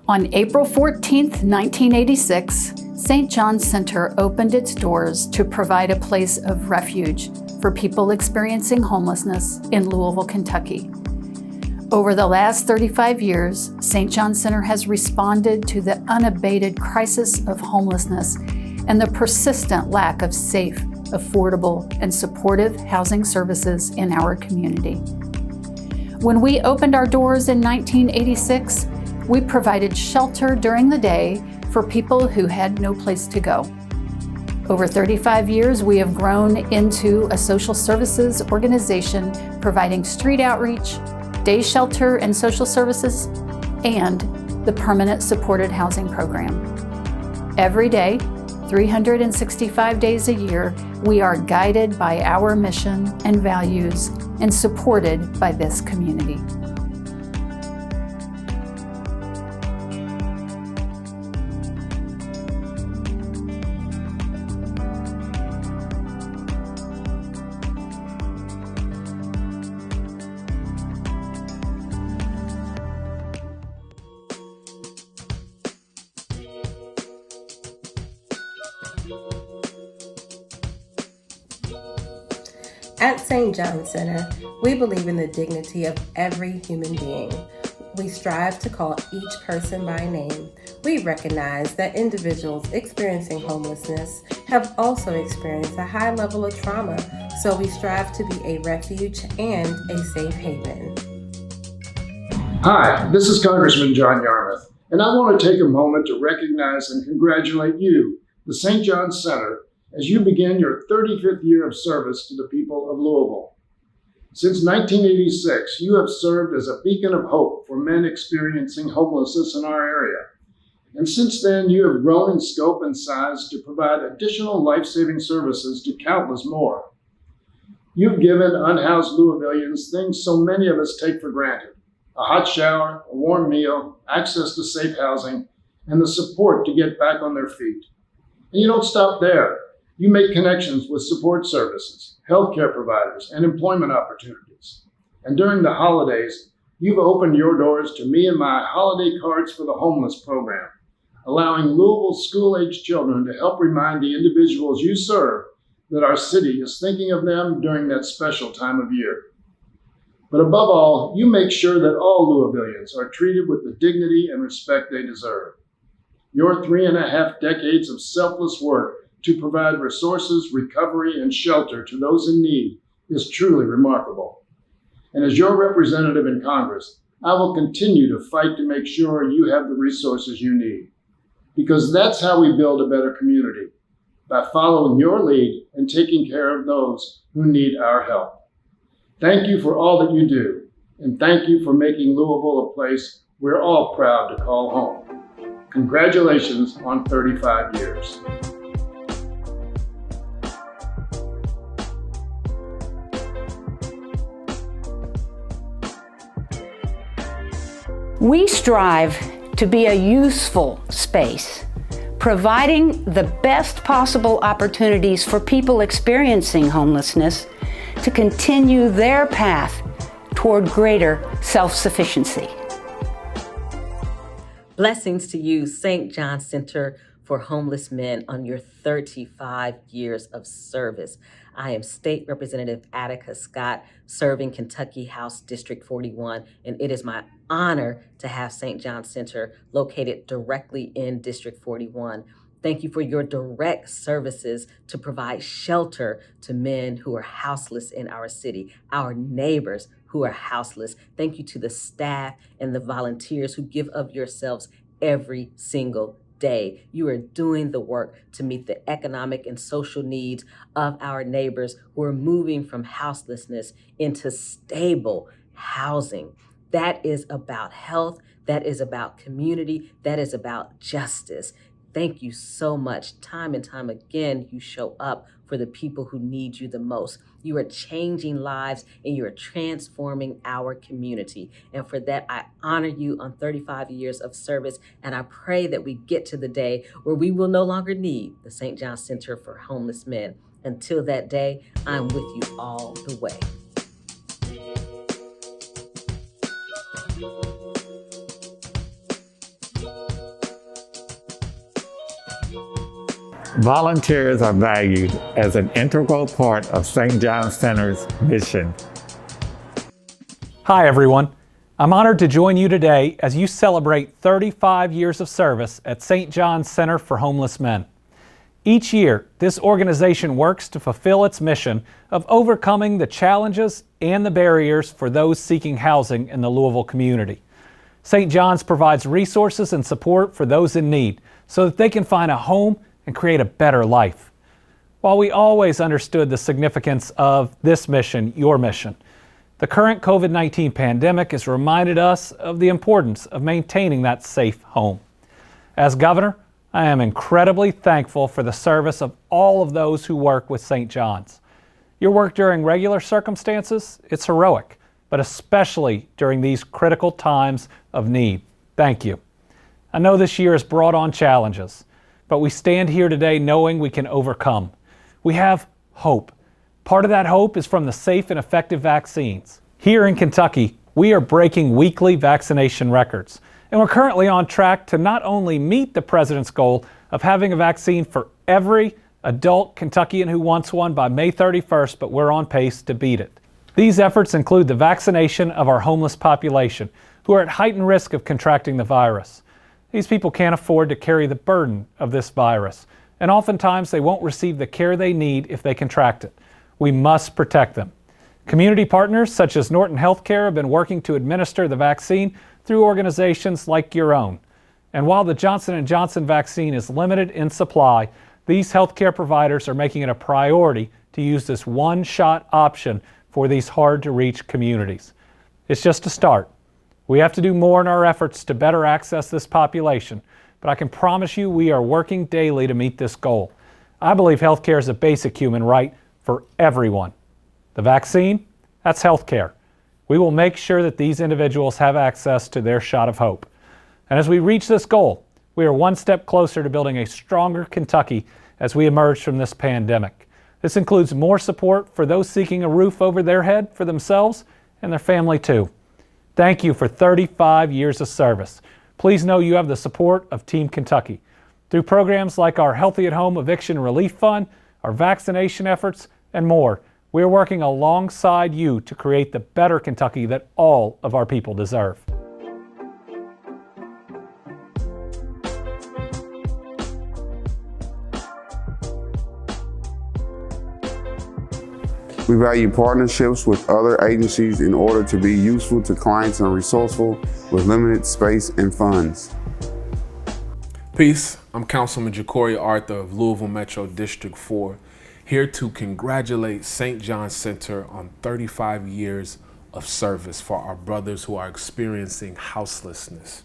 On April 14, 1986, St. John's Center opened its doors to provide a place of refuge for people experiencing homelessness in Louisville, Kentucky. Over the last 35 years, St. John's Center has responded to the unabated crisis of homelessness and the persistent lack of safe, affordable, and supportive housing services in our community. When we opened our doors in 1986, we provided shelter during the day for people who had no place to go. Over 35 years, we have grown into a social services organization providing street outreach, day shelter and social services, and the permanent supported housing program. Every day, 365 days a year, we are guided by our mission and values and supported by this community. At St. John's Center, we believe in the dignity of every human being. We strive to call each person by name. We recognize that individuals experiencing homelessness have also experienced a high level of trauma, so we strive to be a refuge and a safe haven. Hi, this is Congressman John Yarmouth, and I want to take a moment to recognize and congratulate you, the St. John's Center, as you begin your 35th year of service to the people of Louisville. Since 1986, you have served as a beacon of hope for men experiencing homelessness in our area. And since then, you have grown in scope and size to provide additional life-saving services to countless more. You've given unhoused Louisvillians things so many of us take for granted: a hot shower, a warm meal, access to safe housing, and the support to get back on their feet. And you don't stop there. You make connections with support services, healthcare providers, and employment opportunities. And during the holidays, you've opened your doors to me and my Holiday Cards for the Homeless program, allowing Louisville school-aged children to help remind the individuals you serve that our city is thinking of them during that special time of year. But above all, you make sure that all Louisvillians are treated with the dignity and respect they deserve. Your 3.5 decades of selfless work to provide resources, recovery, and shelter to those in need is truly remarkable. And as your representative in Congress, I will continue to fight to make sure you have the resources you need. Because that's how we build a better community, by following your lead and taking care of those who need our help. Thank you for all that you do, and thank you for making Louisville a place we're all proud to call home. Congratulations on 35 years. We strive to be a useful space, providing the best possible opportunities for people experiencing homelessness to continue their path toward greater self-sufficiency. Blessings to you, St. John's Center for Homeless Men, on your 35 years of service. I am State Representative Attica Scott, serving Kentucky House District 41, and it is my honor to have St. John's Center located directly in District 41. Thank you for your direct services to provide shelter to men who are houseless in our city, our neighbors who are houseless. Thank you to the staff and the volunteers who give of yourselves every single day. You are doing the work to meet the economic and social needs of our neighbors who are moving from houselessness into stable housing. That is about health. That is about community. That is about justice. Thank you so much. Time and time again, you show up for the people who need you the most. You are changing lives and you are transforming our community. And for that, I honor you on 35 years of service. And I pray that we get to the day where we will no longer need the St. John's Center for Homeless Men. Until that day, I'm with you all the way. Volunteers are valued as an integral part of St. John Center's mission. Hi everyone. I'm honored to join you today as you celebrate 35 years of service at St. John's Center for Homeless Men. Each year, this organization works to fulfill its mission of overcoming the challenges and the barriers for those seeking housing in the Louisville community. St. John's provides resources and support for those in need so that they can find a home and create a better life. While we always understood the significance of this mission, your mission, the current COVID-19 pandemic has reminded us of the importance of maintaining that safe home. As governor, I am incredibly thankful for the service of all of those who work with St. John's. Your work during regular circumstances, it's heroic, but especially during these critical times of need. Thank you. I know this year has brought on challenges, but we stand here today knowing we can overcome. We have hope. Part of that hope is from the safe and effective vaccines. Here in Kentucky, we are breaking weekly vaccination records, and we're currently on track to not only meet the President's goal of having a vaccine for every adult Kentuckian who wants one by May 31st, but we're on pace to beat it. These efforts include the vaccination of our homeless population, who are at heightened risk of contracting the virus. These people can't afford to carry the burden of this virus, and oftentimes they won't receive the care they need if they contract it. We must protect them. Community partners such as Norton Healthcare have been working to administer the vaccine through organizations like your own. And while the Johnson & Johnson vaccine is limited in supply, these healthcare providers are making it a priority to use this one-shot option for these hard-to-reach communities. It's just a start. We have to do more in our efforts to better access this population, but I can promise you we are working daily to meet this goal. I believe healthcare is a basic human right for everyone. The vaccine, that's healthcare. We will make sure that these individuals have access to their shot of hope. And as we reach this goal, we are one step closer to building a stronger Kentucky as we emerge from this pandemic. This includes more support for those seeking a roof over their head for themselves and their family too. Thank you for 35 years of service. Please know you have the support of Team Kentucky. Through programs like our Healthy at Home Eviction Relief Fund, our vaccination efforts, and more, we are working alongside you to create the better Kentucky that all of our people deserve. We value partnerships with other agencies in order to be useful to clients and resourceful with limited space and funds. Peace. I'm Councilman Jacory Arthur of Louisville Metro District 4, here to congratulate St. John's Center on 35 years of service for our brothers who are experiencing houselessness.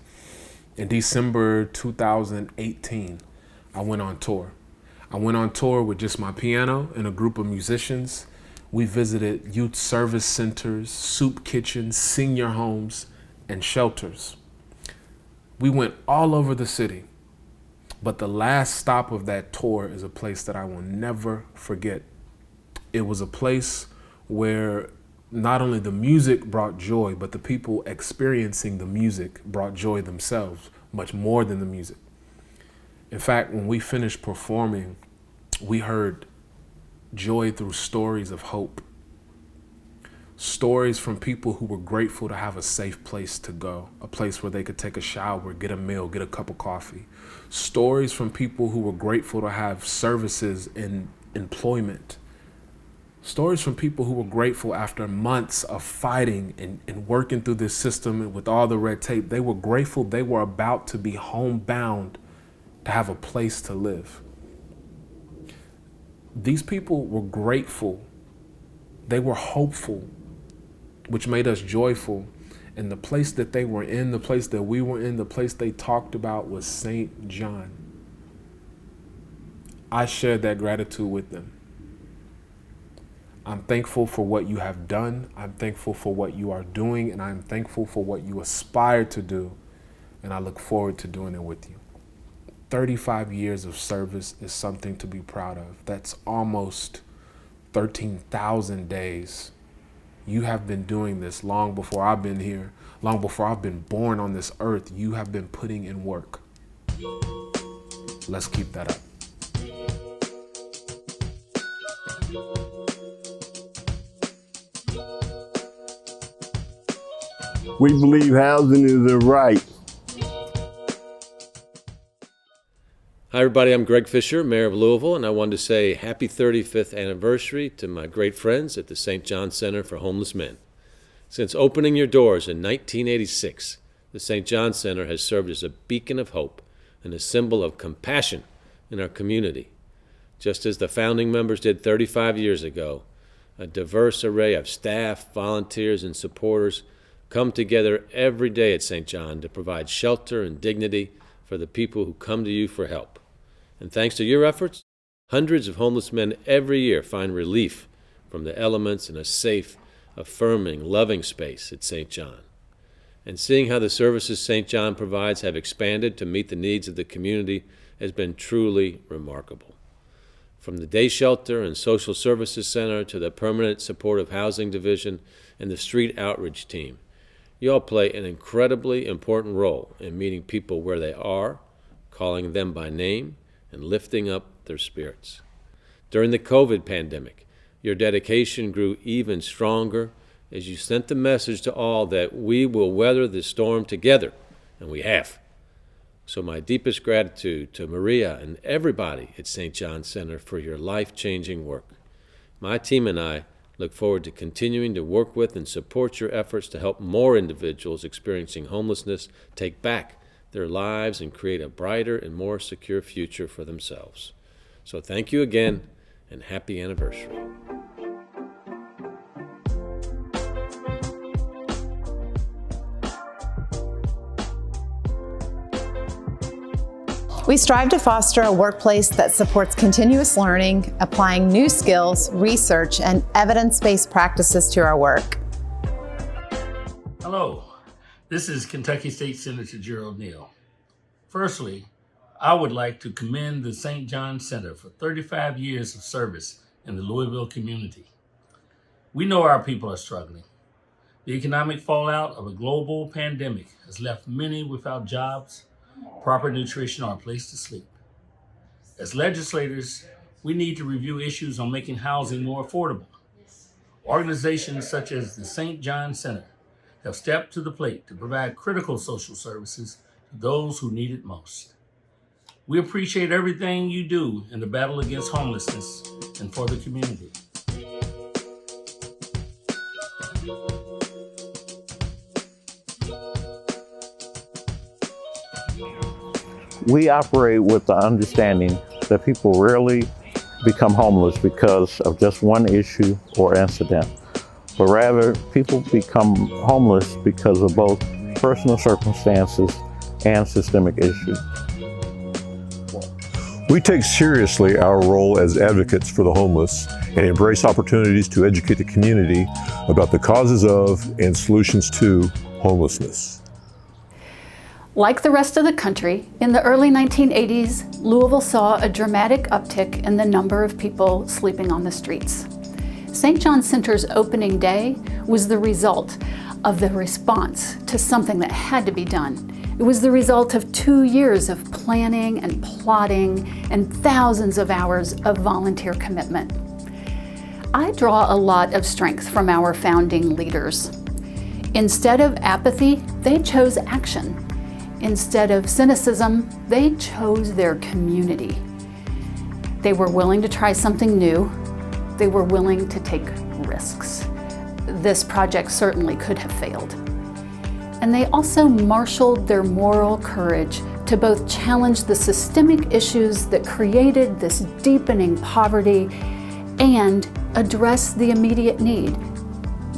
In December 2018, I went on tour. I went on tour with just my piano and a group of musicians. We visited youth service centers, soup kitchens, senior homes, and shelters. We went all over the city, but the last stop of that tour is a place that I will never forget. It was a place where not only the music brought joy, but the people experiencing the music brought joy themselves, much more than the music. In fact, when we finished performing, we heard joy through stories of hope. Stories from people who were grateful to have a safe place to go, a place where they could take a shower, get a meal, get a cup of coffee. Stories from people who were grateful to have services and employment. Stories from people who were grateful after months of fighting and working through this system with all the red tape. They were grateful they were about to be homebound, to have a place to live. These people were grateful. They were hopeful, which made us joyful. And the place that they were in, the place that we were in, the place they talked about was St. John. I shared that gratitude with them. I'm thankful for what you have done. I'm thankful for what you are doing, and I'm thankful for what you aspire to do. And I look forward to doing it with you. 35 years of service is something to be proud of. That's almost 13,000 days. You have been doing this long before I've been here, long before I've been born on this earth. You have been putting in work. Let's keep that up. We believe housing is a right. Hi everybody, I'm Greg Fisher, Mayor of Louisville, and I wanted to say happy 35th anniversary to my great friends at the St. John Center for Homeless Men. Since opening your doors in 1986, the St. John Center has served as a beacon of hope and a symbol of compassion in our community. Just as the founding members did 35 years ago, a diverse array of staff, volunteers, and supporters come together every day at St. John to provide shelter and dignity for the people who come to you for help. And thanks to your efforts, hundreds of homeless men every year find relief from the elements in a safe, affirming, loving space at St. John. And seeing how the services St. John provides have expanded to meet the needs of the community has been truly remarkable. From the day shelter and social services center to the permanent supportive housing division and the street outreach team, you all play an incredibly important role in meeting people where they are, calling them by name, and lifting up their spirits. During the COVID pandemic, your dedication grew even stronger as you sent the message to all that we will weather the storm together, and we have. So my deepest gratitude to Maria and everybody at St. John Center for your life-changing work. My team and I look forward to continuing to work with and support your efforts to help more individuals experiencing homelessness take back their lives and create a brighter and more secure future for themselves. So thank you again, and happy anniversary. We strive to foster a workplace that supports continuous learning, applying new skills, research, and evidence-based practices to our work. Hello, this is Kentucky State Senator Gerald Neal. Firstly, I would like to commend the St. John Center for 35 years of service in the Louisville community. We know our people are struggling. The economic fallout of a global pandemic has left many without jobs, proper nutrition, or a place to sleep. As legislators, we need to review issues on making housing more affordable. Organizations such as the St. John Center have stepped to the plate to provide critical social services to those who need it most. We appreciate everything you do in the battle against homelessness and for the community. We operate with the understanding that people rarely become homeless because of just one issue or incident, but rather people become homeless because of both personal circumstances and systemic issues. We take seriously our role as advocates for the homeless and embrace opportunities to educate the community about the causes of and solutions to homelessness. Like the rest of the country, in the early 1980s, Louisville saw a dramatic uptick in the number of people sleeping on the streets. St. John Center's opening day was the result of the response to something that had to be done. It was the result of 2 years of planning and plotting and thousands of hours of volunteer commitment. I draw a lot of strength from our founding leaders. Instead of apathy, they chose action. Instead of cynicism, they chose their community. They were willing to try something new. They were willing to take risks. This project certainly could have failed. And they also marshaled their moral courage to both challenge the systemic issues that created this deepening poverty and address the immediate need,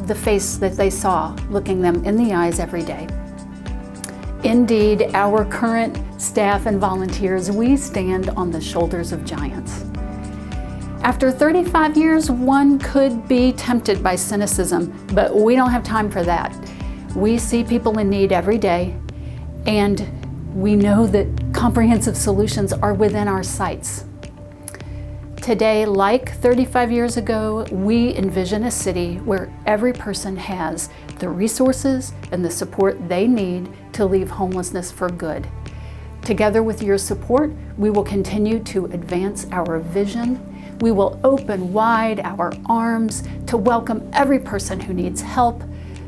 the face that they saw looking them in the eyes every day. Indeed, our current staff and volunteers, we stand on the shoulders of giants. After 35 years, one could be tempted by cynicism, but we don't have time for that. We see people in need every day, and we know that comprehensive solutions are within our sights. Today, like 35 years ago, we envision a city where every person has the resources and the support they need to leave homelessness for good. Together with your support, we will continue to advance our vision We will open wide our arms to welcome every person who needs help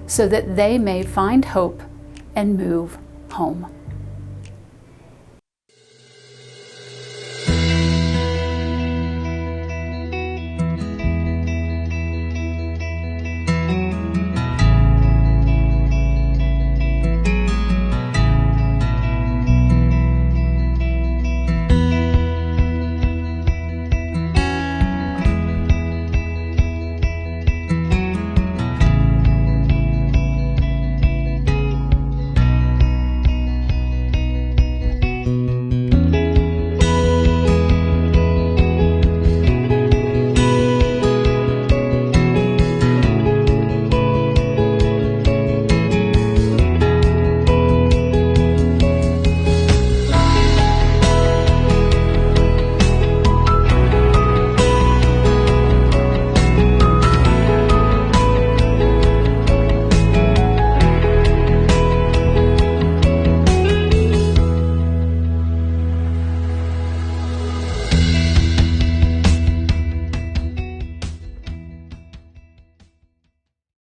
so that they may find hope and move home.